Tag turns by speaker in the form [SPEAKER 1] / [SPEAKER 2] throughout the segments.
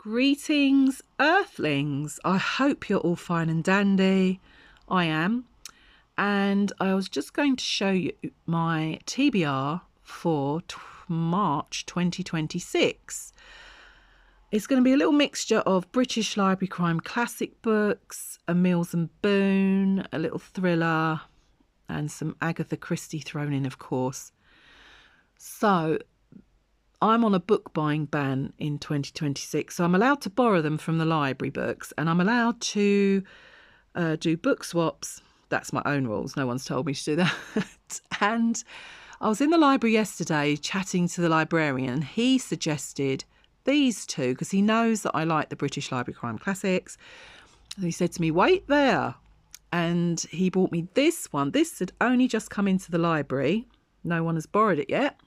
[SPEAKER 1] Greetings, Earthlings. I hope you're all fine and dandy. I am. And I was just going to show you my TBR for March 2026. It's going to be a little mixture of British Library crime classic books, a Mills and Boon, a little thriller, and some Agatha Christie thrown in, of course. So I'm on a book buying ban in 2026, so I'm allowed to borrow them from the library books, and I'm allowed to do book swaps. That's my own rules. No one's told me to do that. And I was in the library yesterday chatting to the librarian, and he suggested these two because he knows that I like the British Library crime classics. And he said to me, wait there. And he bought me this one. This had only just come into the library. No one has borrowed it yet.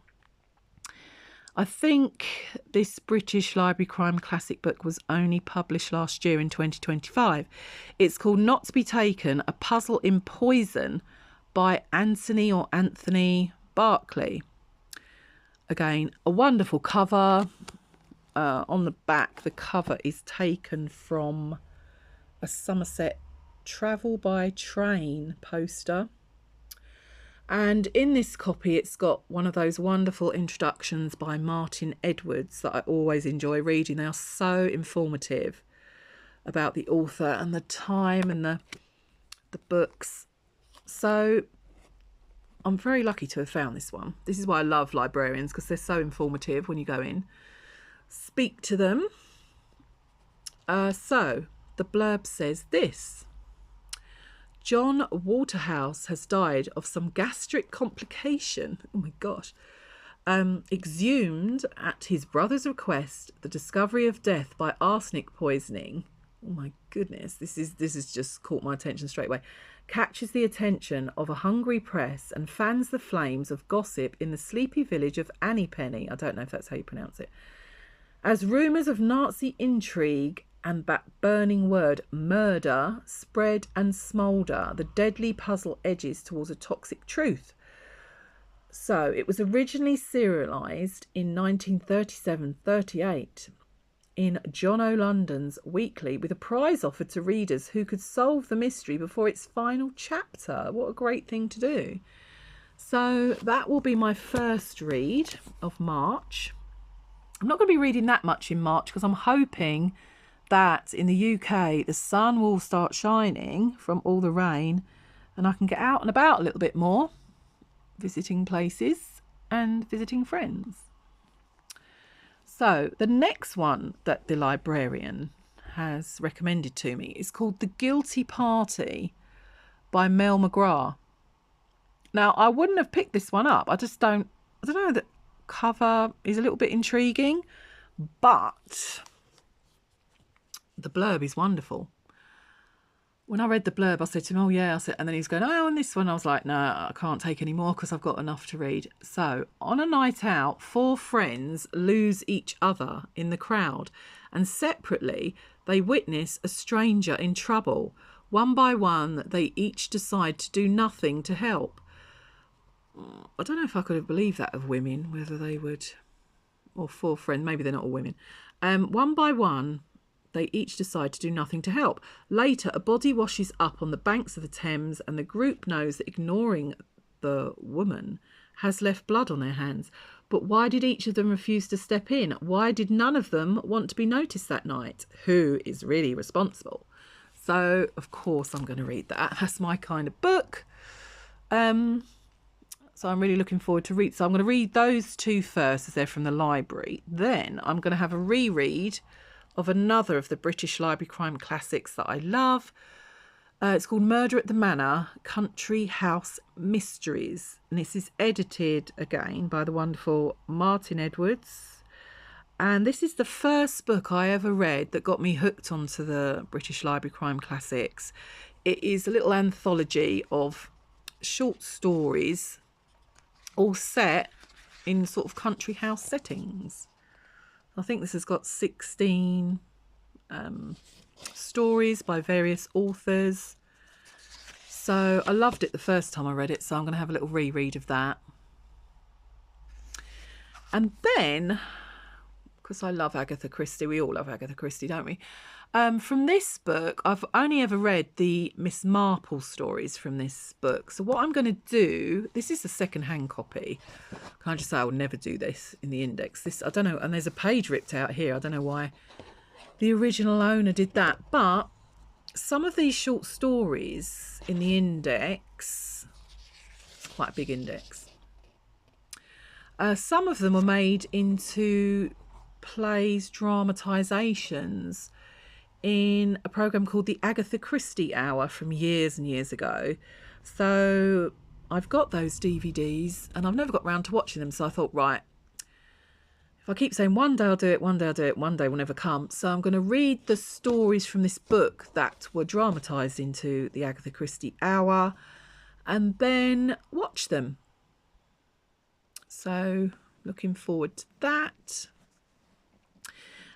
[SPEAKER 1] I think this British Library crime classic book was only published last year in 2025. It's called Not to Be Taken, A Puzzle in Poison by Anthony Barclay. Again, a wonderful cover. On the back, the cover is taken from a Somerset Travel by Train poster. And in this copy, it's got one of those wonderful introductions by Martin Edwards that I always enjoy reading. They are so informative about the author and the time and the books. So I'm very lucky to have found this one. This is why I love librarians, because they're so informative when you go in. Speak to them. So the blurb says this. John Waterhouse has died of some gastric complication. Oh my gosh. Exhumed at his brother's request, the discovery of death by arsenic poisoning. Oh my goodness, this is just caught my attention straight away. Catches the attention of a hungry press and fans the flames of gossip in the sleepy village of Anniepenny. I don't know if that's how you pronounce it. As rumours of Nazi intrigue and that burning word murder spread and smoulder, the deadly puzzle edges towards a toxic truth. So it was originally serialised in 1937-38 in John O'London's Weekly, with a prize offered to readers who could solve the mystery before its final chapter. What a great thing to do. So that will be my first read of March. I'm not going to be reading that much in March because I'm hoping that in the UK the sun will start shining from all the rain and I can get out and about a little bit more, visiting places and visiting friends. So the next one that the librarian has recommended to me is called The Guilty Party by Mel McGrath. Now, I wouldn't have picked this one up. I don't know, the cover is a little bit intriguing, but the blurb is wonderful. When I read the blurb, I said to him, oh yeah, and then he's going, oh, and this one, I was like, no, I can't take any more because I've got enough to read. So on a night out, 4 friends lose each other in the crowd, and separately they witness a stranger in trouble. One by one, they each decide to do nothing to help. I don't know if I could have believed that of women, whether they would, or 4 friends, maybe they're not all women. One by one, they each decide to do nothing to help. Later, a body washes up on the banks of the Thames, and the group knows that ignoring the woman has left blood on their hands. But why did each of them refuse to step in? Why did none of them want to be noticed that night? Who is really responsible? So, of course, I'm going to read that. That's my kind of book. So I'm really looking forward to read. So I'm going to read those 2 first as they're from the library. Then I'm going to have a reread of another of the British Library crime classics that I love. It's called Murder at the Manor, Country House Mysteries. And this is edited again by the wonderful Martin Edwards. And this is the first book I ever read that got me hooked onto the British Library crime classics. It is a little anthology of short stories, all set in sort of country house settings. I think this has got 16 stories by various authors. So I loved it the first time I read it, so I'm going to have a little reread of that. And then because I love Agatha Christie. We all love Agatha Christie, don't we? From this book, I've only ever read the Miss Marple stories from this book. So what I'm going to do, this is a second-hand copy. Can I just say I will never do this in the index? This, I don't know, and there's a page ripped out here. I don't know why the original owner did that. But some of these short stories in the index, it's quite a big index. Some of them are made into plays, dramatisations in a programme called the Agatha Christie Hour from years and years ago. So I've got those DVDs and I've never got round to watching them. So I thought, right, if I keep saying one day I'll do it, one day I'll do it, one day will never come. So I'm going to read the stories from this book that were dramatised into the Agatha Christie Hour and then watch them. So looking forward to that.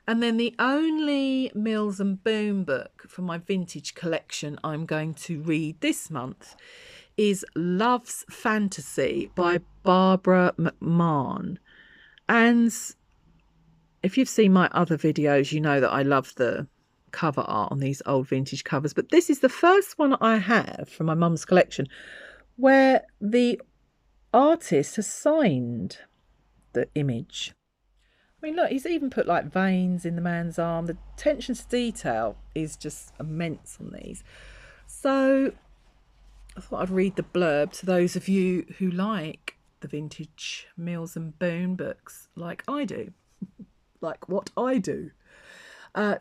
[SPEAKER 1] And then the only Mills and Boon book from my vintage collection I'm going to read this month is Love's Fantasy by Barbara McMahon. And if you've seen my other videos, you know that I love the cover art on these old vintage covers. But this is the first one I have from my mum's collection where the artist has signed the image. I mean, look, he's even put like veins in the man's arm. The attention to detail is just immense on these. So I thought I'd read the blurb to those of you who like the vintage Mills and Boon books like I do. Like what I do.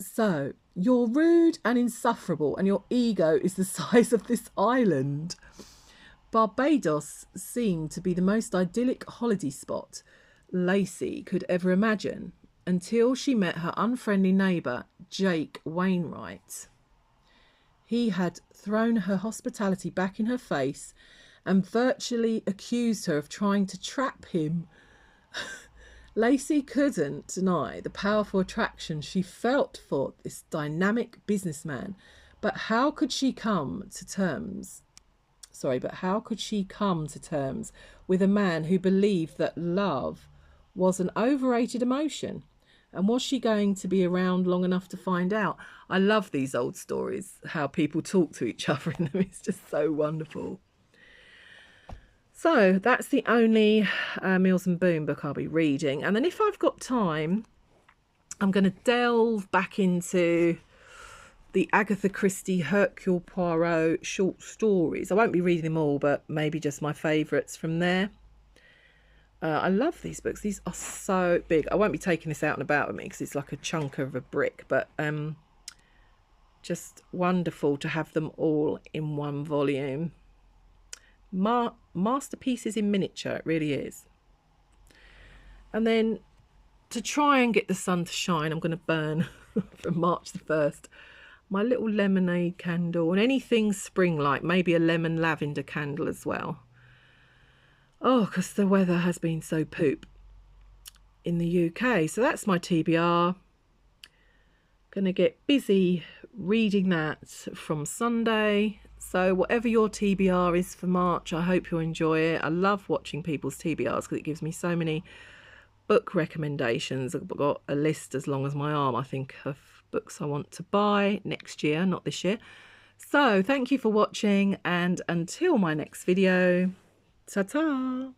[SPEAKER 1] So, you're rude and insufferable and your ego is the size of this island. Barbados seemed to be the most idyllic holiday spot Lacey could ever imagine until she met her unfriendly neighbour, Jake Wainwright. He had thrown her hospitality back in her face and virtually accused her of trying to trap him. Lacey couldn't deny the powerful attraction she felt for this dynamic businessman, but how could she come to terms with a man who believed that love was an overrated emotion? And was she going to be around long enough to find out? I love these old stories, how people talk to each other in them. It's just so wonderful. So that's the only Mills and Boon book I'll be reading. And then if I've got time, I'm going to delve back into the Agatha Christie Hercule Poirot short stories. I won't be reading them all, but maybe just my favourites from there. I love these books. These are so big. I won't be taking this out and about with me because it's like a chunk of a brick, but just wonderful to have them all in one volume. Masterpieces in miniature, it really is. And then to try and get the sun to shine, I'm going to burn from March the 1st my little lemonade candle and anything spring-like, maybe a lemon lavender candle as well. Oh, because the weather has been so poop in the UK. So that's my TBR. Going to get busy reading that from Sunday. So whatever your TBR is for March, I hope you enjoy it. I love watching people's TBRs because it gives me so many book recommendations. I've got a list as long as my arm, I think, of books I want to buy next year, not this year. So thank you for watching, and until my next video, ta-ta.